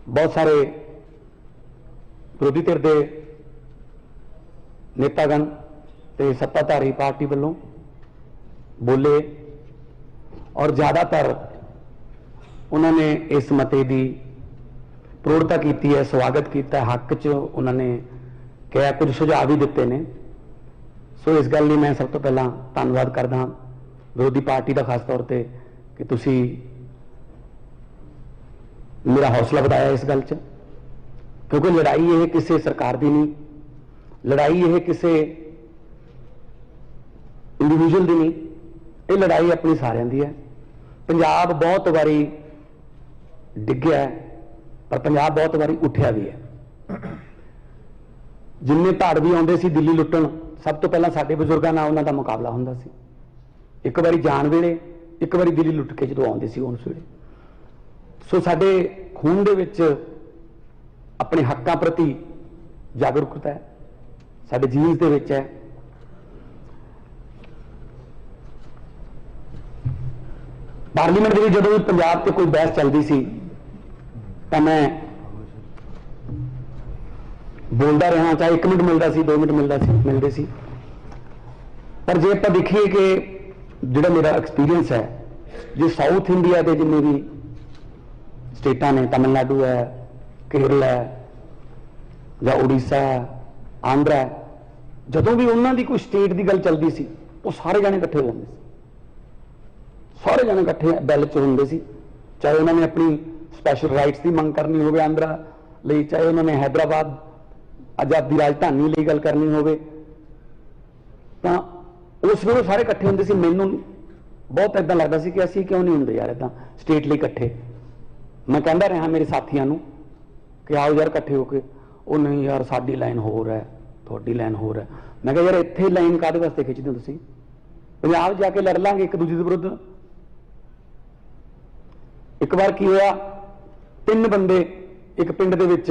बहुत सारे विरोधी धिर के नेतागण ते सत्ताधारी पार्टी वालों बोले और ज़्यादातर उन्होंने इस मते की प्रौढ़ता की है, स्वागत किया, हक च उन्होंने कहा, कुछ सुझाव भी दिते ने। सो इस गल मैं सब तो पहला धन्यवाद करदा विरोधी पार्टी का खास तौर पर कि तुसी मेरा हौसला बढ़ाया इस गल च, क्योंकि लड़ाई ये किसी सरकार की नहीं, लड़ाई ये किसी इंडिविजुअल की नहीं, ये लड़ाई अपनी सारिਆਂ ਦੀ है। पंजाब बहुत बारी डिग्या है पर पंजाब बहुत बारी उठिया भी है। जिन्ने धाड़ भी आते सी दिल्ली लुट्टण, सब तो पहला साडे बजुर्गों नाल उन्हां दा मुकाबला हुंदा सी। एक बारी जान वेले, एक बारी दिल्ली लुट के जो आउंदे सी उस वेले। सो साडे खून दे विच अपने हक्कां प्रति जागरूकता है, साडे जीन्स दे विच है। पार्लीमेंट में जो भी पंजाब से कोई बहस चलती सी तो मैं बोलता रहा, चाहे 1 मिनट मिलता सी, 2 मिनट मिलते सी। पर जे आप देखिए कि जो मेरा एक्सपीरियंस है, जो साउथ इंडिया के जिन्हें भी स्टेटा ने, तमिलनाडु है, केरल है या उड़ीसा है, आंध्रा है, जदों भी उन्होंने कोई स्टेट की गल चलती सी वो सारे जाने इकट्ठे होंगे, सारे जने इकट्ठे बैल च होंगे सी। चाहे उन्होंने अपनी स्पैशल राइट्स की मंग करनी हो आंध्रा लई, चाहे उन्होंने हैदराबाद आजादी राजधानी लई गल करनी हो, उस वे सारे इकट्ठे होंगे सी। मैनू बहुत इदा लगता सी कि असीं क्यों नहीं होंगे यार इदा स्टेट लई इकट्ठे। मैं कहता रहा मेरे साथियों को कि आओ यार इकट्ठे होके, वो नहीं यार साडी लाइन होर है, थोड़ी लाइन होर है। मैं कहा यार इत्थे लाइन काहदे वास्ते खिंचदे हो तुसीं? पंजाब जाके लड़ लांगे एक दूजे के विरुद्ध। एक बार की होया, 3 बंदे एक पिंड दे विच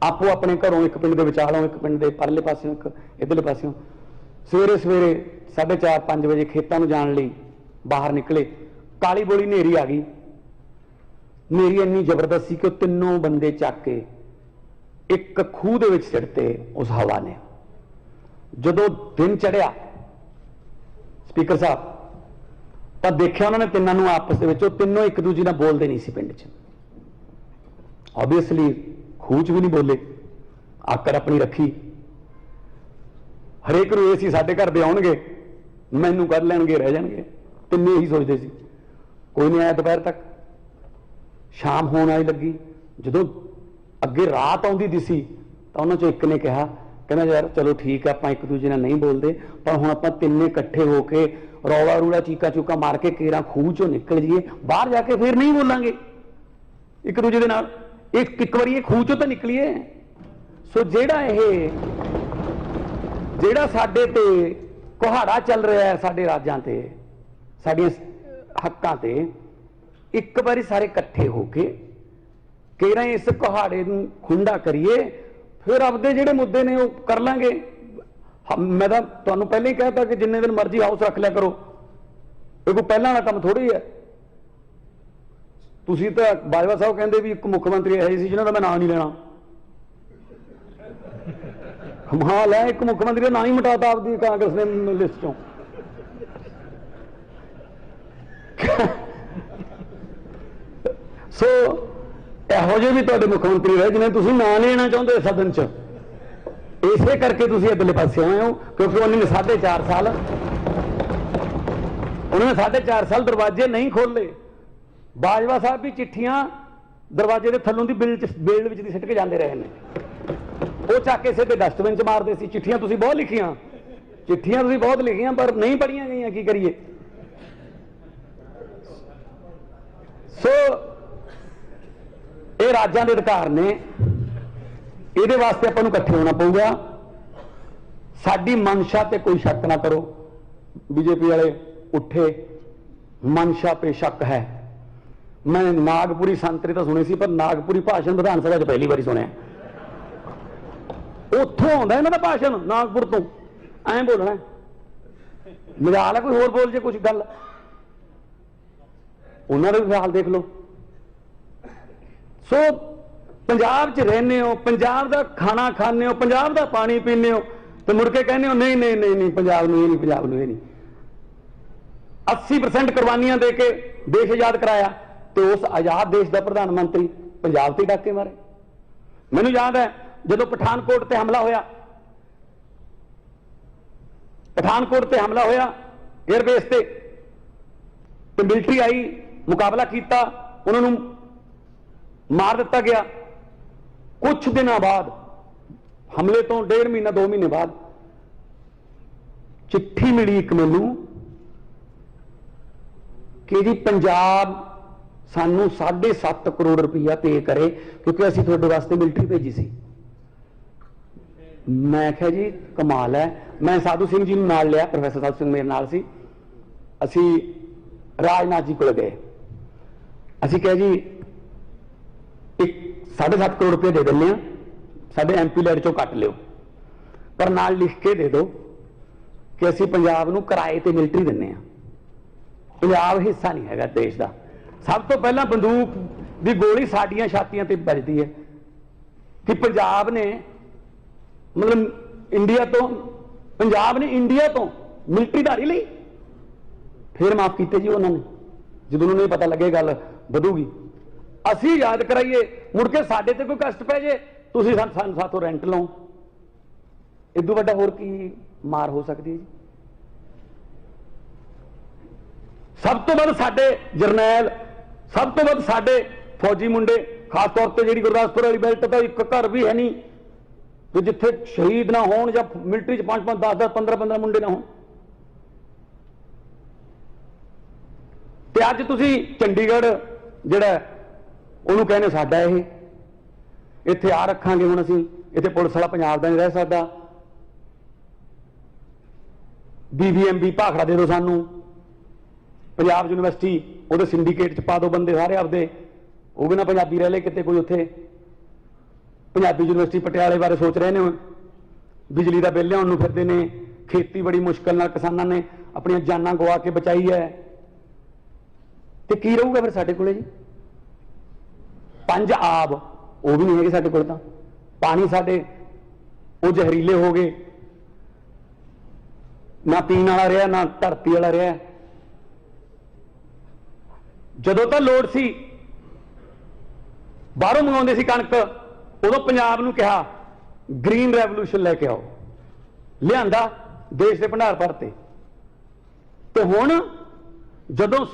आपो अपने घरों, एक पिंड दे विचालों, एक पिंड दे परले पासियों, एक इधरले पासियों, सवेरे सवेरे 4:30-5 बजे खेतों में जाने लई बाहर निकले। काली बोली नेरी आ गई। नेरी इन्नी जबरदस्त सी कि तीनों बंदे चक के एक खूह दे विच सिੱਟते उस हवा ने। जदों दिन चढ़िया स्पीकर साहब तो देखा उन्होंने तिनों आपस में, तीनों एक दूजे नाल बोलते नहीं सी पिंड च। ऑबवियसली खूह च भी नहीं बोले, आकर अपनी रखी। हरेक नूं सी साडे घर दे आउणगे, मैनू कर लैणगे, रह जाणगे। तिन्ने ही सोचते सी। कोई नहीं आया दोपहर तक। शाम होण आई लगी, जदों अगे रात आउंदी दिसी तो उन्हां चों एक ने कहा, कहना यार चलो ठीक है, आपां एक दूजे नाल नहीं बोलते, पर हुण आपां तिन्ने इकट्ठे होके रौला रूला चीका चूका मार के केरा खूह चों निकल जाइए, बाहर जाके फिर नहीं बोलांगे एक दूजे दे नाल। एक बारी खूह चों तो निकलीए। सो जेड़ा साडे ते कुहाड़ा चल रहा है, साडे राजां ते, साडियां हक्कां ते, एक बारी सारे इकट्ठे होके केरा इस कुहाड़े नूं खुंडा करिए, फिर आपदे जिहड़े मुद्दे ने वो कर लांगे। मैं तो तुहानूं पहले ही कहता कि जिन्ने दिन मर्जी हाउस रख लिया करो, ये कोई पहला वाला काम थोड़ी है। तुसीं तो बाजवा साहब कहते भी एक मुख्यमंत्री ऐसे सी जिन्हां दा मैं नाम नहीं लेना। कमाल है, एक मुख्यमंत्री का नाम ही मिटाता आपकी कांग्रेस ने लिस्ट चों। सो इहो ਜਿਹੇ भी तुहाडे मुख्यमंत्री रहे जिन्हें तुसीं नाम लेना चाहुंदे सदन च। इसे करके तुसीं इधरले पासे आए हो, क्योंकि उन्होंने 4.5 साल दरवाजे नहीं खोले। बाजवा साहब भी चिट्ठियां दरवाजे के थलों की बेल विच दी सिੱਟ के जाते रहे हैं। वो चक के सीधे डस्टबिन च मारते सी। चिट्ठियां तुसीं बहुत लिखियां, चिट्ठियां तुसीं बहुत लिखियां, पर नहीं पढ़ियां गईयां, की करिए। सो ये राज्यां दे अधिकार ने, ये वास्ते आपां नूं इकट्ठे होना पऊगा। साडी मंशा ते कोई शक ना करो। बीजेपी वाले उठे, मंशा पे शक है। मैं नागपुरी संतरे तो सुने सी, पर नागपुरी भाषण विधान सभा च पहली बारी सुनिया। उत्थों आउंदा इन्हां दा भाषण, नागपुर तो ऐ बोलना। मजाल है कोई होर बोल जे कुछ गल, उन्होंने भी हाल देख लो। सो पंजाब च रहने हो, पंजाब का खाना खाने हो, पंजाब का पानी पीने हो, तो मुड़ के कहने हो नहीं नहीं नहीं नहीं पंजाब नूं नहीं, पंजाब नूं नहीं। 80% कुर्बानियां दे के देश आजाद कराया, तो उस आजाद देश का प्रधानमंत्री पंजाब से डाके मारे। मैनू याद है जो पठानकोट से हमला होया, पठानकोट से हमला होया एयरबेस से, तो मिलिट्री आई, मुकाबला किया, उन्होंने मार दिता गया। कुछ दिनों बाद हमले तो 1.5 महीना 2 महीने बाद चिट्ठी मिली एक मैनू कि जी पंजाब सानू 7.5 करोड़ रुपया पे करे क्योंकि असीं तुहाडे वास्ते मिलिट्री भेजी सी। मैं कहा जी कमाल है। मैं साधु सिंह जी नाल लिया, प्रोफैसर साधु सिंह मेरे नाल सी, असी राजनाथ जी को गए, असी कहा जी एक 7.5 करोड़ रुपया दे दें, साडे MP लैड चो कट लियो, पर नाल लिख के दे दो कि असी पंजाब नूं किराए ते मिलिट्री दिंने आ। पंजाब हिस्सा नहीं है देश का। सब तो पहला बंदूक की गोली साडियां छातियां ते बजती है कि पंजाब ने मतलब इंडिया तो, पंजाब ने इंडिया तो मिलिट्री धारी ली, फिर माफ किए जी उन्होंने, जो उन्होंने पता लगे गल वधूगी। असी याद कराइए, मुड़ के साडे ते कोई कष्ट पै जे, तुसीं साथों रेंट लो, इदू वड्डा होर की मार हो सकती है जी। सब तो वध साडे जरनैल, सब तो वध साडे फौजी मुंडे, खास तौर पर जी गुरदासपुर वाली बेल्ट तो एक घर भी है नहीं तो जिथे शहीद ना हो या मिलिट्री 5-5, 10-10, 15-15 मुंडे ना हो। ते अज तुसी चंडीगढ़ जिहड़ा उहनूं कहने साडा ये इत्थे आ रखांगे, हुण असीं इत्थे पुलिस वाला पंजाब दा नहीं रह सकदा, BBMB भाखड़ा दे दो सानू, पंजाब यूनिवर्सिटी उहदे सिंडीकेट च पा दो बंदे सारे आपदे, वो भी ना पंजाबी रह ले किते कोई उत्थे। पंजाबी यूनिवर्सिटी पटियाले बारे सोच रहे हैं, बिजली का बिल लियाउण नूं फिरदे ने, खेती बड़ी मुश्किल नाल किसानां ने अपनी जानां गवा के बचाई है, तो की रहूगा फिर साडे कोले जी। 5 आब वो भी नहीं है साडे कोल, तां पानी साडे वो जहरीले हो गए, ना पीण वाला रहा ना धरती वाला रहा। जदों तां लोड़ सी बाहरों मंगाउंदे सी कणक, उदों पंजाब नूं कहा ग्रीन रेवोल्यूशन लैके आओ, लिआंदा देश के भंडार भरते। तो हुण जदों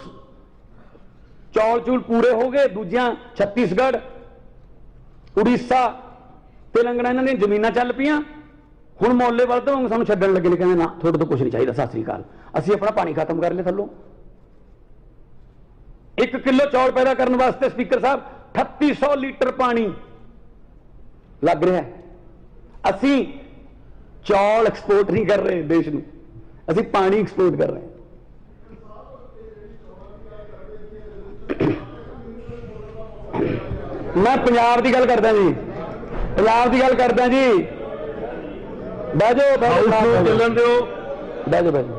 चौल चूल पूरे हो गए, दूजियां छत्तीसगढ़, उड़ीसा, तेलंगाना इन्हां दीयां जमीनां चल पईयां, हुण मोले वलद वांग सानूं छड्डण लगे ने, कहंदे ना तुहाडे तो कुछ नहीं चाहिए, सत श्री अकाल, असीं अपना पानी खत्म कर लिया थल्लों। 1 किलो चौल पैदा करने वास्ते स्पीकर साहब 3800 लीटर पानी लग रहा है। असी चौल एक्सपोर्ट नहीं कर रहे देश में, असी पानी एक्सपोर्ट कर रहे हैं। मैं पंजाब की गल करदा जी, पंजाब की गल करदा जी, बह जाओ चलन दो, बह जाओ बह जाओ।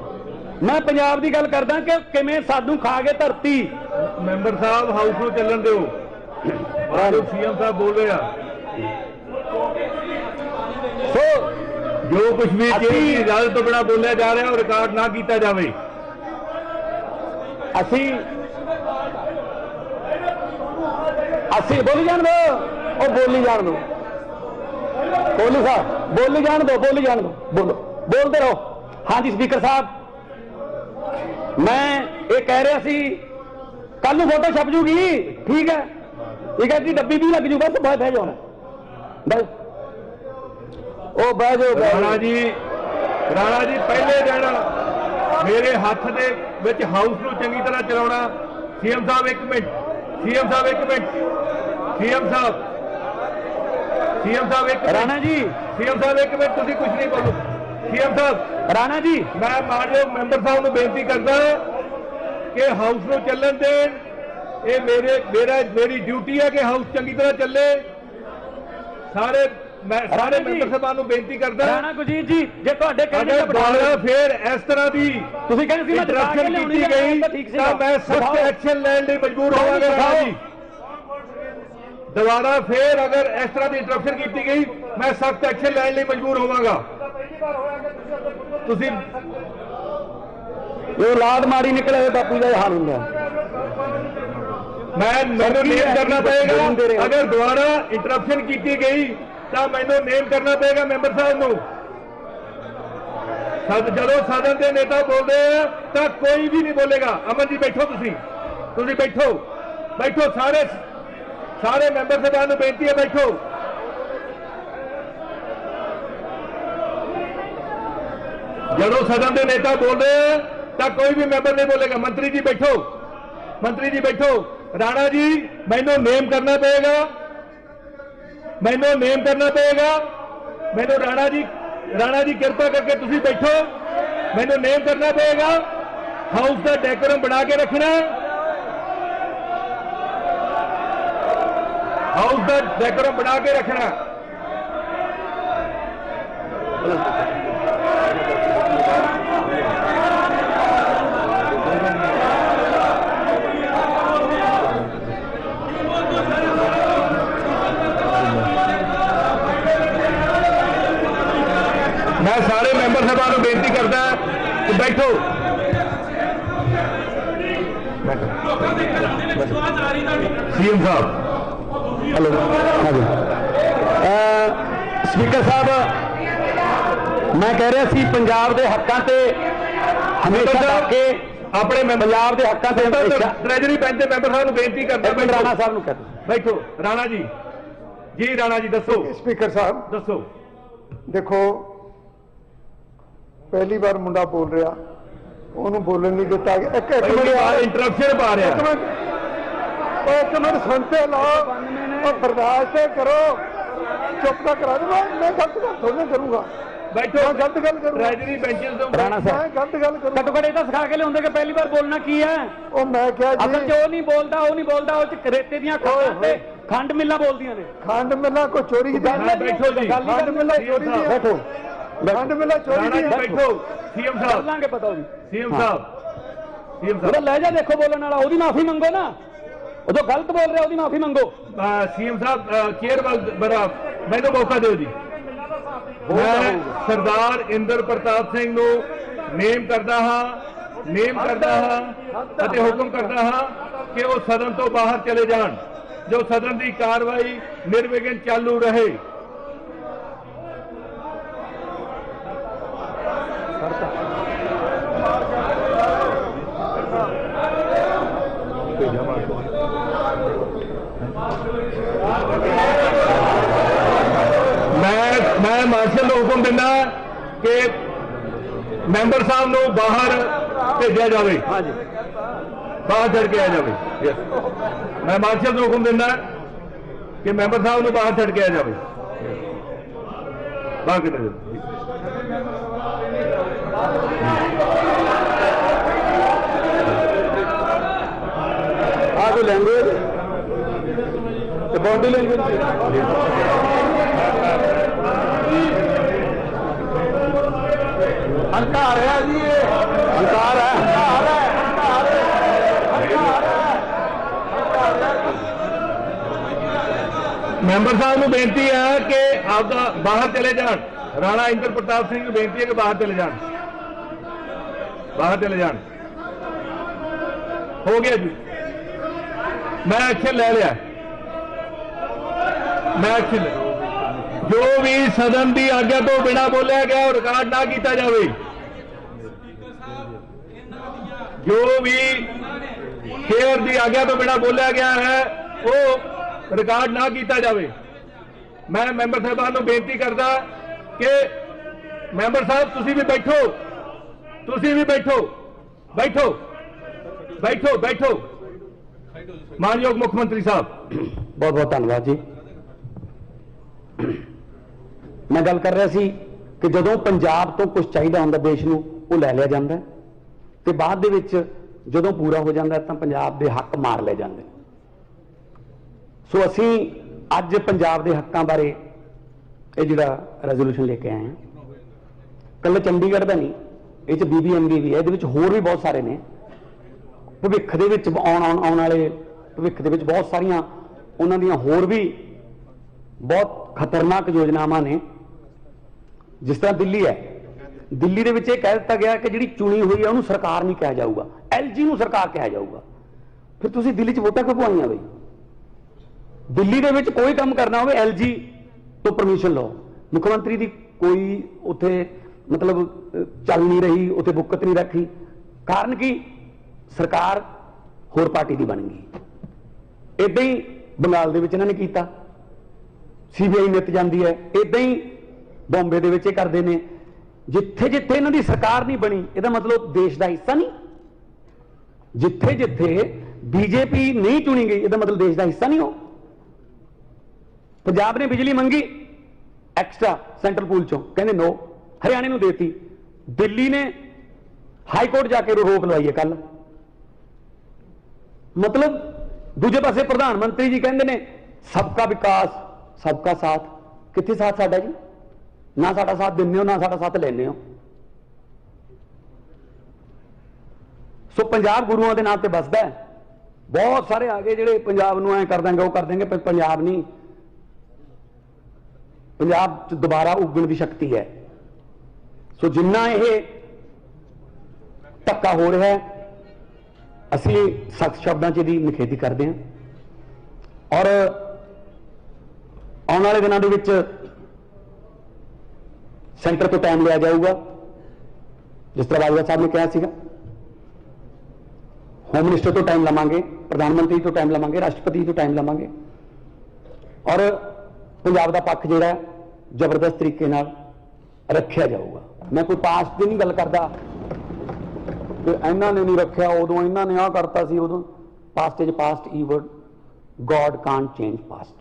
मैं पंजाब की गल करदा कि किवें सानू खा गए धरती। मैंबर साहब हाउस में चलन दो, CM साहब बोल रहे हैं, सो जो कुछ भी इजाजत तो बिना बोलिया जा रहा है और रिकॉर्ड ना किया जाए। असी बोली जान दो, और बोली जान दो, कोहली साहब बोली जान दो, बोली जान दो, बोलो बोलते रहो। हाँ जी स्पीकर साहब, मैं ये कह रहा सी कल नूं फोटो छप जूगी, ठीक है, ठीक है जी, डब्बी भी लग जू, बस बह जाओ बस, ओ बह जाओ। राणा जी पहले दिन मेरे हाथ दे विच हाउस नूं चंगी तरह चलाउणा। CM साहब 1 मिनट, CM साहब 1 मिनट, CM साहब 1 मिनट, राणा जी, CM साहब 1 मिनट, तुसीं कुछ नहीं बोलो। CM साहब, राणा जी, मैं मानयोग मैंबर साहब नूं बेनती करदा कि हाउस नूं चलन देण, ये मेरी ड्यूटी है कि हाउस चंगी तरह चले। सारे मैं सारे मैंबर साहबान नूं बेनती करदा, राणा गुरजीत जी, जे तुहाडे कहने अगर दुबारा फिर इस तरह की तुसीं कहंदे सी मैं इंटरप्शन की गई ठीक तो मैं सख्त एक्शन लैण लई मजबूर होवांगा। राणा जी दोबारा फिर अगर इस तरह की इंटरप्शन की गई मैं सख्त एक्शन लैन लिए मजबूर होवांगा। तुसीं ये औलाद माड़ी निकले बापू का हाल होंगे। मैनू नेम करना पड़ेगा। अगर दोबारा इंटरप्शन की गई तो मैनू नेम करना पड़ेगा मैंबर साहब को। जो सदन के नेता बोलते हैं तो कोई भी नहीं बोलेगा। अमन जी बैठो, तुसी बैठो, बैठो, सारे मैंबर साहबान बेनती है बैठो। जो सदन के नेता बोल रहे हैं तो कोई भी मैंबर नहीं बोलेगा। मंत्री जी बैठो, मंत्री जी बैठो। राणा जी मैनू नेम करना पड़ेगा, मैनू नेम करना पड़ेगा। मैनू राणा जी कृपा करके तुसी बैठो, मैनू नेम करना पड़ेगा। हाउस का डेकोरम बना के रखना, हाउस का डेकोरम बना के रखना। मैं सारे मैंबर साहबान को बेनती करता कि बैठो। सीएम साहब, हेलो, हाँ जी। स्पीकर साहब, मैं कह रहा सी पंजाब के हकों से हमेशा के अपने पंजाब के हकों से ट्रेजरी बेंच के मैंबर साहब को बेनती करता। राणा साहब को कहते बैठो। राणा जी, राणा जी दसो। स्पीकर साहब दसो। देखो, पहली बार मुंडा बोल रहा, ਉਹਨੂੰ बोलन नहीं दिता। एक इंटरप्शन पा रहा। एक मिनट सुनते लो और बर्दाश्त करो, चुप ना करा दो। मैं गलत गल थोड़ी करूंगा। बैठो, गलत गल करूंगा। ट्रेजरी बेंचेस राणा साहब मैं गलत गल करूंगा। घट्टो घट ये सिखा के लिया कि पहली बार बोलना की है। ਉਹ ਮੈਂ ਕਿਹਾ असल जी जो नहीं बोलता वो नहीं बोलता, वो रेते दियां खंड मिल्लां बोलदियां ने। खंड मिला को चोरी की बैठो जी। खंड मिला चोरी की बैठो, खंड मिला चोरी की बैठो। सीएम साहब, लांगे पता होगी। सीएम साहब, सीएम ਉਹਦਾ साहब, ਲਹਿਜਾ ਦੇਖੋ ਬੋਲਣ ਵਾਲਾ, ਉਹਦੀ ਮਾਫੀ ਮੰਗੋ ਨਾ। ਉਹ ਜੋ ਗਲਤ ਬੋਲ ਰਿਹਾ ਉਹਦੀ ਮਾਫੀ ਮੰਗੋ। सीएम साहब चेयर बड़ा मैनू मौका दो जी। मैं सरदार इंद्र प्रताप सिंह नू नेम करता हाँ, नेम करता हाँ ਅਤੇ ਹੁਕਮ करता हाँ कि वो सदन तो बाहर चले जान, जो सदन की कार्रवाई निर्विघ्न चालू रहे। मैं मार्शल को हुक्म देना कि मैंबर साहब को बाहर भेजा जाए, बाहर छड़ के आ जाए। मैं मार्शल को हुक्म देना कि मैंबर साहब को बाहर छड़ के आ जाए। बाकी आगे लैंग्वेज बॉडी लैंग्वेज हल्का आ रहा जी, हल्का आ रहा है। मैंबर साहब को बेनती है कि आप बाहर चले जान। राणा इंद्र प्रताप सिंह को बेनती है कि बाहर चले जान, बाहर चले जान। हो गया जी, मैं एक्शन ले लिया, मैं एक्शन जो भी सदन की आज्ञा तो बिना बोलिया गया और रिकॉर्ड ना किया जाए, जो भी शेयर की आज्ञा तो बिना बोलिया गया है वो रिकॉर्ड ना किया जाए। मैं मैंबर साहबान को बेनती करता कि मैंबर साहब तुसी भी बैठो, तुसी भी बैठो, बैठो, बैठो, बैठो। मानयोग मुख्यमंत्री साहब, बहुत बहुत धन्यवाद जी। मैं गल कर रहा सी कि जदों पंजाब तो कुछ चाहिए होंदा देश नूं वो लै लिया जाता है, ते बाद दे विच जदों पूरा हो जाता है तो पंजाब के हक मार ले जाते। सो असी अज पंजाब के हकों बारे ये जिहड़ा रेजोल्यूशन लेके आए हैं, कल चंडीगढ़ का नहीं, ये BBMB भी है, ये होर भी बहुत सारे ने। भविख दे विच आउण वाले भविख दे विच बहुत सारियां ਉਹਨਾਂ ਦੀਆਂ ਹੋਰ ਵੀ बहुत खतरनाक योजनावां ने। जिस तरह दिल्ली है, दिल्ली दे विच कह दिता गया कि जिहड़ी चुनी हुई है उन्होंने सरकार नहीं कहा जाऊगा, LG नूं सरकार कहा जाऊगा। फिर तुसीं दिल्ली च वोटां क्यों पवाईआं बई? दिल्ली दे विच कोई काम करना होवे LG तो परमिशन लो, मुख्यमंत्री की कोई उत्थे मतलब चल नहीं रही, उत्थे बुकत नहीं रखी। कारण की सरकार होर पार्टी की बन गई। इदां ही बंगाल दे विच इन्हां ने कीता, CBI नित जाती है। इदां ही बॉम्बे दे विच करते हैं। जिथे जिथे इन्हां दी सरकार नहीं बनी, इहदा मतलब देश का हिस्सा नहीं। जिथे जिथे BJP नहीं चुनी गई, इहदा मतलब देश का हिस्सा नहीं हो। पंजाब ने बिजली मंगी एक्स्ट्रा सेंट्रल पूल चों, कहते नो, हरियाणे नूं देती। दिल्ली ने हाई कोर्ट जाके रोक लवाई है कल। मतलब दूजे पासे प्रधानमंत्री जी कहते हैं सबका विकास सबका साथ। कित्थे साथ साडा जी? ना साडा साथ दिंदे हो, ना साडा साथ लैंदे हो। सो पंजाब गुरुओं के नाम से बसदा है। बहुत सारे आ गए जिहड़े पंजाब नूं ऐ कर देंगे, वो कर देंगे, पर पंजाब नहीं। पंजाब च दोबारा उगण की शक्ति है। सो जिन्ना ये धक्का हो रहा है, असीं सख्त शब्दों च इसदी निखेधी करते हैं। और आने वाले दिनों के सेंटर तो टाइम लिया जाऊगा, जिस तरह बाजवा साहब ने कहा सीगा। होम मिनिस्टर तो टाइम लवांगे, प्रधानमंत्री तो टाइम लवांगे, राष्ट्रपति तो टाइम लवांगे। और पंजाब का पक्ष जिहड़ा जबरदस्त तरीके नाल रखिया जाऊगा। मैं कोई पास्ट की नहीं गल करता कि इन्हां ने नहीं रखिया, उदों इन्हां ने आ करता सी, उदों। Past is past, E word, God can't change past.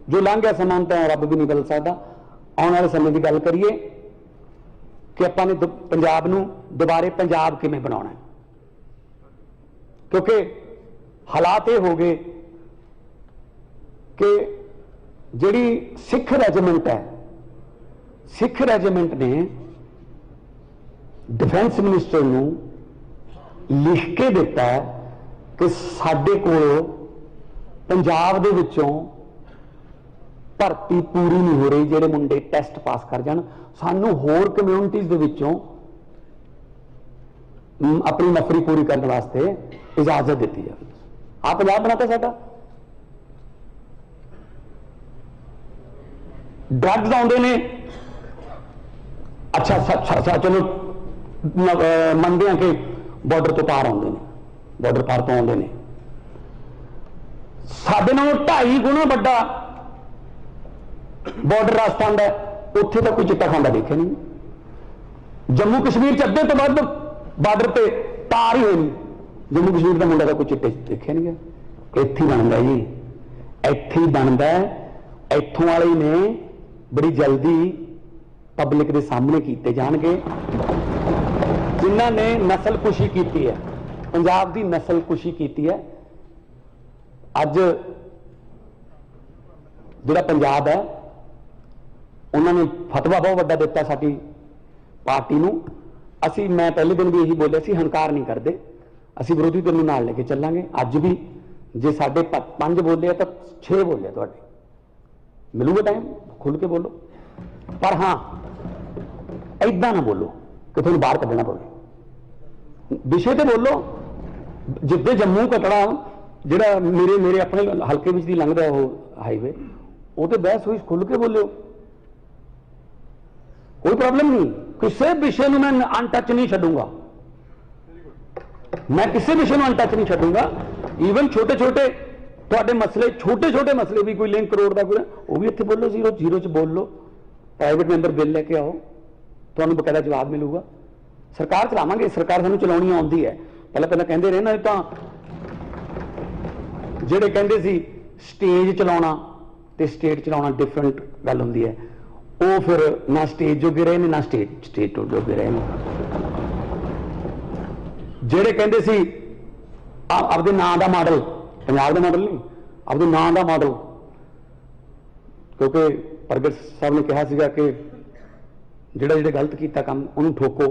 जो लंघ गया समा तो रब भी नहीं बदल सकता। आने वाले समय की गल करिए कि आपां ने पंजाब नूं दोबारे पंजाब किवें बनाउणा है, क्योंकि हालात ये हो गए कि जिहड़ी सिख रेजिमेंट है, सिख रेजिमेंट ने डिफेंस मिनिस्टर नूं लिख के दिता है कि साडे कोल पंजाब दे विचों भर्ती पूरी नहीं हो रही, जिहड़े मुंडे टेस्ट पास कर जाण, सानू होर कम्यूनिटीज दे विचों अपनी नफरी पूरी करने वास्ते इजाजत दी जाए। आ पंजाब बनाता साडा। ड्रग्स आउंदे ने, अच्छा चलो मनदे हैं कि बॉर्डर तो पार आउंदे ने, बॉर्डर पार तो आउंदे ने। साडे नालों 2.5 गुना वड्डा बॉर्डर राजस्थान का, उत्थे तो कोई चिट्टा खांदा देखिया नहीं। जम्मू कश्मीर अद्धे तो वध बॉर्डर पे तार ही होनी, जम्मू कश्मीर का मुंडा तो कोई चिट्टे देखिया नहीं गया। इत्थे ही बनदा जी, इत्थे ही बनदा। इत्थों वाले ने बड़ी जल्दी पब्लिक के सामने कीते जाणगे, जिन्हां ने नस्लकुशी की है, पंजाब की नस्लकुशी की है। अज जिहड़ा पंजाब है, उन्होंने फतवा बहुत वड्डा दिता साडी पार्टी नूं। असी, मैं पहले दिन भी यही बोलिया सी, हंकार नहीं करते, असी विरोधी धिर नूं नाल लेके चलांगे। अज भी जे साडे 5 बोले तो 6 बोले तुहाडे, मिलूगा टाइम, खुल के बोलो। पर हाँ, ऐदां ना बोलो कि तुहानूं बाहर कढना पवे, विषय ते बोलो। जिद्दे जम्मू कटड़ा जिहड़ा मेरे अपने हल्के विच दी लंघदा वो हाईवे, वो तो बहस हुई, खुल के बोलो, कोई प्रॉब्लम नहीं। किसी विषय में मैं अनटच नहीं छड्डूंगा, मैं किसी विषय में अनटच नहीं छड्डूंगा। ईवन छोटे छोटे तुहाडे मसले, छोटे छोटे मसले भी, कोई लिंक करोड़ का कोई, वो भी इत्थे बोलो, 0 च बोल लो। प्राइवेट मैंबर बिल लेके आओ, तुहानूं बकायदा जवाब मिलूगा। सरकार चलावांगे, सरकार सानूं चलाउणी आउंदी है। पहले कहंदे रहे ना, तां जिहड़े कहंदे सी स्टेज चलाउणा ते स्टेट चलाउणा डिफरेंट गल हुंदी है। वो फिर ना स्टेज जोगे रहे ने, ना स्टेट जोगे रहे ने। जिहड़े कहंदे सी आपदे नां दा मॉडल, पंजाब दा मॉडल नहीं, आपदे नां दा मॉडल, क्योंकि प्रगट साहब ने कहा सीगा कि जिहड़ा गलत कीता काम उन्होंने ठोको।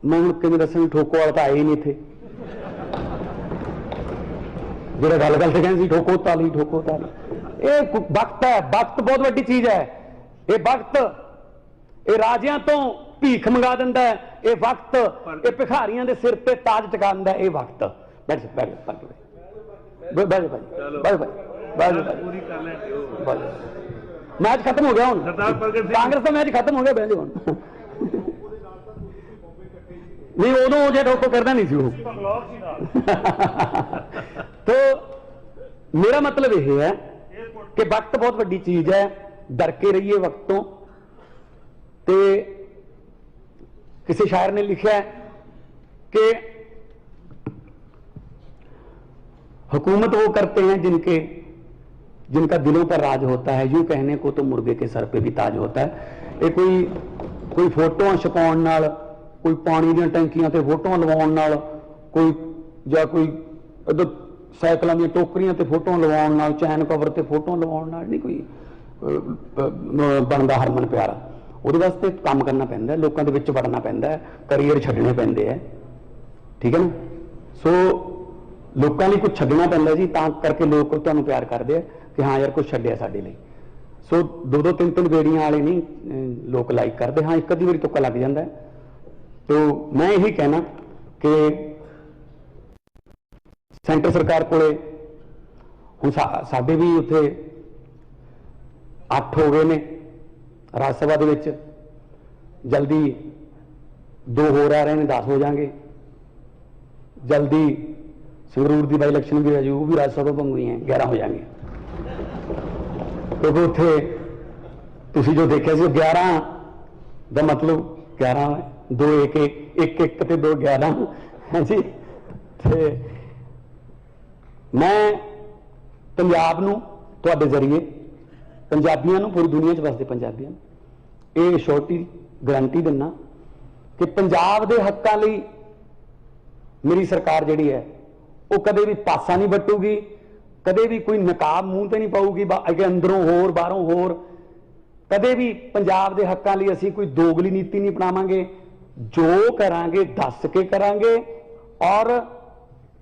मैं हुण किवें दस्सां, ठोको वाला तो आए ही नहीं थे। ਜਿਹੜਾ ਗੱਲ ਤੇ ਕਹਿੰਦੇ ਸੀ ਠੋਕੋ ਤਾਲੀ ਠੋਕੋ ਤਾਲੀ, ਇਹ ਵਕਤ ਹੈ, ਵਕਤ ਬਹੁਤ ਵੱਡੀ ਚੀਜ਼ ਹੈ। ਇਹ ਵਕਤ ਇਹ ਰਾਜਿਆਂ ਤੋਂ ਭੀਖ ਮੰਗਾ ਦਿੰਦਾ ਹੈ, ਇਹ ਵਕਤ ਇਹ ਭਿਖਾਰੀਆਂ ਦੇ ਸਿਰ ਤੇ ਤਾਜ ਟਿਕਾ ਦਿੰਦਾ ਹੈ। ਇਹ ਵਕਤ ਬੈਠ मैच खत्म हो गया हूं, कांग्रेस का मैच खत्म हो गया बहन जी हूं नहीं उदों जो ठोको करता नहीं सी तो मेरा मतलब यह है कि वक्त बहुत बड़ी चीज है, डर के रहिए वक्त तो। किसी शायर ने लिखा है कि हुकूमत वो करते हैं जिनका दिलों पर राज होता है, यूं कहने को तो मुर्गे के सर पे भी ताज होता है। ये कोई फोटो छपाउण नाल, कोई पानी दी टैंकियां ते फोटो लवाउण नाल, कोई या कोई इधर साइकिलों दी टोकरियां ते फोटो लवाउण नाल, चैन कवर ते फोटो लवाउण नाल नहीं कोई बनदा हरमन प्यारा। ਉਹਦੇ ਵਾਸਤੇ ਕੰਮ ਕਰਨਾ ਪੈਂਦਾ, ਲੋਕਾਂ ਦੇ ਵਿੱਚ ਵੜਨਾ ਪੈਂਦਾ, ਕਰੀਅਰ ਛੱਡਣੇ ਪੈਂਦੇ ਹੈ, ਠੀਕ ਹੈ ਨਾ। ਸੋ ਲੋਕਾਂ ਲਈ ਕੁਝ ਛੱਡਣਾ ਪੈਂਦਾ ਜੀ, ਤਾਂ ਕਰਕੇ ਲੋਕ ਤੁਹਾਨੂੰ ਪਿਆਰ ਕਰਦੇ ਆ ਕਿ ਹਾਂ ਯਾਰ ਕੁਝ ਛੱਡਿਆ ਸਾਡੇ ਲਈ। ਸੋ ਦੋ ਤਿੰਨ ਬੇੜੀਆਂ ਵਾਲੇ ਨਹੀਂ ਲੋਕ ਲਾਈਕ ਕਰਦੇ, ਹਾਂ ਇੱਕ ਅੱਧੀ ਵਾਰੀ ਤੁੱਕਾ ਲੱਗ ਜਾਂਦਾ। तो मैं यही कहना कि सेंटर सरकार कोले हुण साडे भी उत्थे 8 हो गए ने राज सभा दे विच, जल्दी 2 हो रह रहे हैं, 10 हो जाएंगे। जल्दी संगरूर की बाई इलेक्शन भी है, वो भी राज सभा बन गई हैं, 11 हो जाएंगे। क्योंकि उत्थे तुसी जो देखा सी 11 का मतलब 11 2 1 1 1 ते 2 11 है जी। ते मैं पंजाब नूं तुहाडे जरिए पंजाबियों नूं, पूरी दुनिया च वसदे पंजाबियों ये श्योरिटी गारंटी दिना कि पंजाब दे हक्कां लई मेरी सरकार जिहड़ी है वो कदे भी पासा नहीं बटूगी, कदे भी कोई नकाब मूँह ते नहीं पाऊगी, अगे अंदरों होर बाहरों होर। कदे भी पंजाब दे हक्कां लई असीं कोई दोगली नीति नहीं अपनावांगे, जो करांगे दस के करांगे और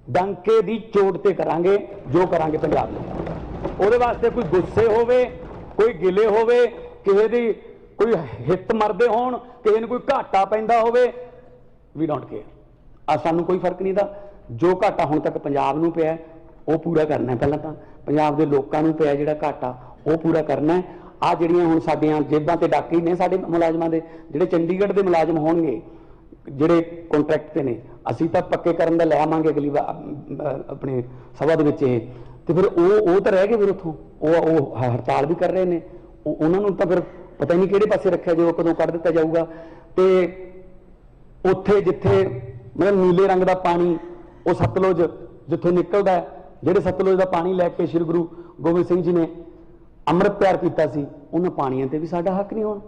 डंके दी चोट ते करांगे, जो करांगे पंजाब में। उहदे वास्ते कोई गुस्से होवे, कोई गिले होवे, किसी दी कोई हित मरदे होण, किसी नूं कोई घाटा पैंदा होवे, वी डोंट केयर। सानूं कोई फर्क नहीं दा। जो घाटा हुण तक पंजाब नूं पिया वो पूरा करना है। पहलां तां पंजाब दे लोकां नूं पिया जिहड़ा घाटा वो पूरा करना है। आ ਜਿਹੜੀਆਂ ਹੁਣ ਸਾਡੀਆਂ ਜੇਬਾਂ ਤੇ ਡਾਕੇ ਨੇ ਸਾਡੇ ਮੁਲਾਜ਼ਮਾਂ ਦੇ, ਜਿਹੜੇ ਚੰਡੀਗੜ੍ਹ ਦੇ ਮੁਲਾਜ਼ਮ ਹੋਣਗੇ ਜਿਹੜੇ ਕੰਟਰੈਕਟ ਤੇ ਨੇ, ਅਸੀਂ ਤਾਂ ਪੱਕੇ ਕਰਨ ਦਾ ਲੈ ਆਵਾਂਗੇ ਅਗਲੀ ਵਾਰ ਆਪਣੇ ਸਭਾ ਦੇ ਵਿੱਚ ਇਹ। ਤੇ ਫਿਰ ਉਹ ਤਾਂ ਰਹਿ ਗਏ, ਫਿਰ ਉੱਥੋਂ ਉਹ ਹੜਤਾਲ ਵੀ ਕਰ ਰਹੇ ਨੇ, ਉਹਨਾਂ ਨੂੰ ਤਾਂ ਫਿਰ ਪਤਾ ਹੀ ਨਹੀਂ ਕਿਹੜੇ ਪਾਸੇ ਰੱਖਿਆ ਜਾਊਗਾ, ਕਦੋਂ ਕੱਢ ਦਿੱਤਾ ਜਾਊਗਾ। ਤੇ ਉੱਥੇ ਜਿੱਥੇ ਮਤਲਬ ਨੀਲੇ ਰੰਗ ਦਾ ਪਾਣੀ ਉਹ ਸਤਲੁਜ ਜਿੱਥੋਂ ਨਿਕਲਦਾ, ਜਿਹੜੇ ਸਤਲੁਜ ਦਾ ਪਾਣੀ ਲੈ ਕੇ ਸ਼੍ਰੀ ਗੁਰੂ ਗੋਬਿੰਦ ਸਿੰਘ ਜੀ ਨੇ ਅੰਮ੍ਰਿਤ ਤਿਆਰ ਕੀਤਾ ਸੀ, ਉਹਨਾਂ ਪਾਣੀਆਂ ਤੇ ਵੀ ਸਾਡਾ ਹੱਕ ਨਹੀਂ ਹੋਣਾ।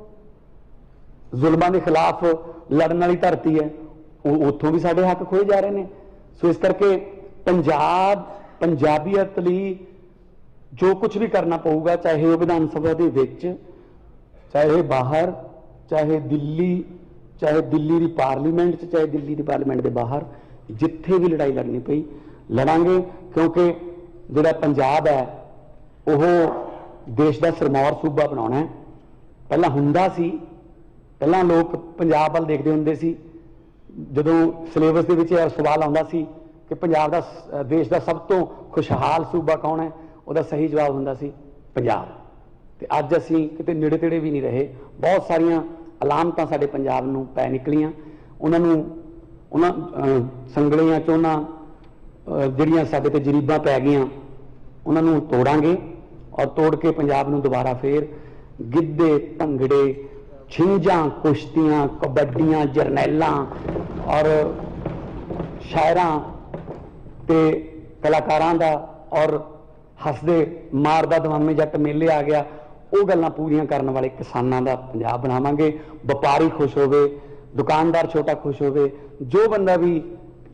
ਜ਼ੁਲਮਾਂ ਦੇ ਖਿਲਾਫ ਲੜਨ ਵਾਲੀ ਧਰਤੀ ਹੈ, ਉੱਥੋਂ ਵੀ ਸਾਡੇ ਹੱਕ ਖੋਏ ਜਾ ਰਹੇ ਨੇ। ਸੋ ਇਸ ਕਰਕੇ ਪੰਜਾਬੀਅਤ ਲਈ ਜੋ ਕੁਝ ਵੀ ਕਰਨਾ ਪਊਗਾ, ਚਾਹੇ ਉਹ ਵਿਧਾਨ ਸਭਾ ਦੇ ਵਿੱਚ, ਚਾਹੇ ਬਾਹਰ, ਚਾਹੇ ਦਿੱਲੀ ਦੀ ਪਾਰਲੀਮੈਂਟ 'ਚ, ਚਾਹੇ ਦਿੱਲੀ ਦੀ ਪਾਰਲੀਮੈਂਟ ਦੇ ਬਾਹਰ, ਜਿੱਥੇ ਵੀ ਲੜਾਈ ਲੜਨੀ ਪਈ ਲੜਾਂਗੇ। ਕਿਉਂਕਿ ਜਿਹੜਾ ਪੰਜਾਬ ਹੈ ਉਹ देश का सिरमौर सूबा बनाना है। पहला हुंदा सी, पहला लोग पंजाब वाल देखते होंदे सी, जदों सिलेबस दे विच सवाल आउंदा सी कि पंजाब दा देश का सब तो खुशहाल सूबा कौन है, उसका सही जवाब हुंदा सी पंजाब। ते अज असीं किते नेड़े तेड़े भी नहीं रहे। बहुत सारियां अलामतां साडे पंजाब नूं पै निकलियां, उन्हां संगलियां चोना जिहड़ियां साडे ते जरीबां पै गईयां, उन्हां नूं तोड़ांगे और तोड़ के पंजाब नूं दोबारा फिर गिद्धे भंगड़े छिंजां कुश्तियां कबड्डियां जरनैलां और शायरां ते कलाकारां दा और हसदे मारदा दमामे जट मेले आ गया, वो गल्लां पूरियां करने वाले किसानां दा पंजाब बनावांगे। व्यापारी खुश होवे, दुकानदार छोटा खुश होवे, जो बंदा भी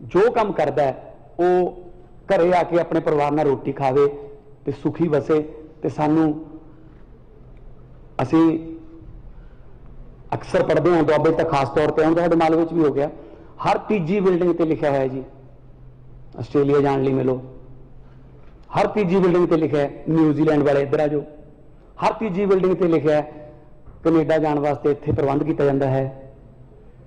जो काम करदा है वो घरे आके अपने परिवार नाल रोटी खावे ते सुखी वसे। ते सानू असी अक्सर पढ़ते हैं दुआबे तक खास तौर पर, तो मालवे भी हो गया, हर तीजी बिल्डिंग पर लिखा हुआ है जी ऑस्ट्रेलिया जाने लिए मिलो, हर तीजी बिल्डिंग ते लिखा है न्यूजीलैंड वाले इधर आ जाओ, हर तीजी बिल्डिंग ते लिखा है कनेडा जाने वास्ते इत्थे प्रबंध किया जाता है।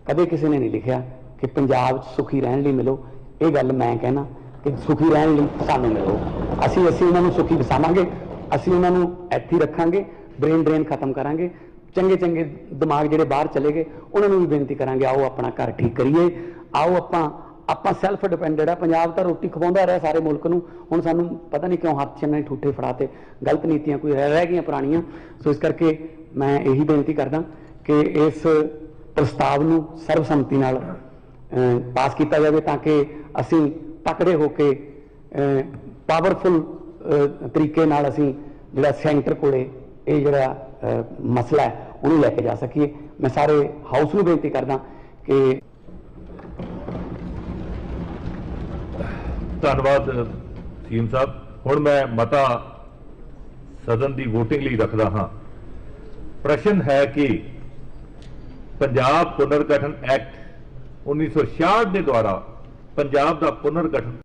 कदे किसी ने नहीं लिखा कि पंजाब सुखी रहने लिए मिलो। ये गल मैं कहना कि सुखी रहने लिए सानू मिलो, असी उन्होंने सुखी वसावांगे, असी उन्होंने इत्थे रखांगे, ब्रेन ड्रेन खत्म करांगे, चंगे चंगे दिमाग जिहड़े बाहर चले गए उन्होंने भी बेनती करांगे आओ अपना घर ठीक करिए, आओ ਆਪਾਂ ਸੈਲਫ ਡਿਪੈਂਡੈਂਟ ਆ। ਪੰਜਾਬ ਤਾਂ ਰੋਟੀ ਖਵਾਉਂਦਾ ਰਿਹਾ ਸਾਰੇ ਮੁਲਕ ਨੂੰ, ਹੁਣ ਸਾਨੂੰ ਪਤਾ ਨਹੀਂ ਕਿਉਂ ਹੱਥ 'ਚ ਨਹੀਂ ਠੂਠੇ ਫੜਾਤੇ, ਗਲਤ ਨੀਤੀਆਂ ਕੋਈ ਰਹਿ ਗਈਆਂ ਪੁਰਾਣੀਆਂ। ਸੋ ਇਸ ਕਰਕੇ ਮੈਂ ਇਹੀ ਬੇਨਤੀ ਕਰਦਾ ਕਿ ਇਸ ਪ੍ਰਸਤਾਵ ਨੂੰ ਸਰਬਸੰਮਤੀ ਨਾਲ ਪਾਸ ਕੀਤਾ ਜਾਵੇ ਤਾਂ ਕਿ ਅਸੀਂ ਤਕੜੇ ਹੋ ਕੇ ਪਾਵਰਫੁਲ ਤਰੀਕੇ ਨਾਲ ਅਸੀਂ ਜਿਹੜਾ ਸੈਂਟਰ ਕੋਲੇ ਇਹ ਜਿਹੜਾ ਮਸਲਾ ਹੈ ਉਹਨੂੰ ਲੈ ਕੇ ਜਾ ਸਕੀਏ। ਮੈਂ ਸਾਰੇ ਹਾਊਸ ਨੂੰ ਬੇਨਤੀ ਕਰਦਾ ਕਿ ਧੰਨਵਾਦ ਸੀਐਮ ਸਾਹਿਬ। ਹੁਣ ਮੈਂ ਮਤਾ ਸਦਨ ਦੀ ਵੋਟਿੰਗ ਲਈ ਰੱਖਦਾ ਹਾਂ। ਪ੍ਰਸ਼ਨ ਹੈ ਕਿ ਪੰਜਾਬ ਪੁਨਰਗਠਨ ਐਕਟ 1966 ਦੇ ਦੁਆਰਾ ਪੰਜਾਬ ਦਾ ਪੁਨਰਗਠਨ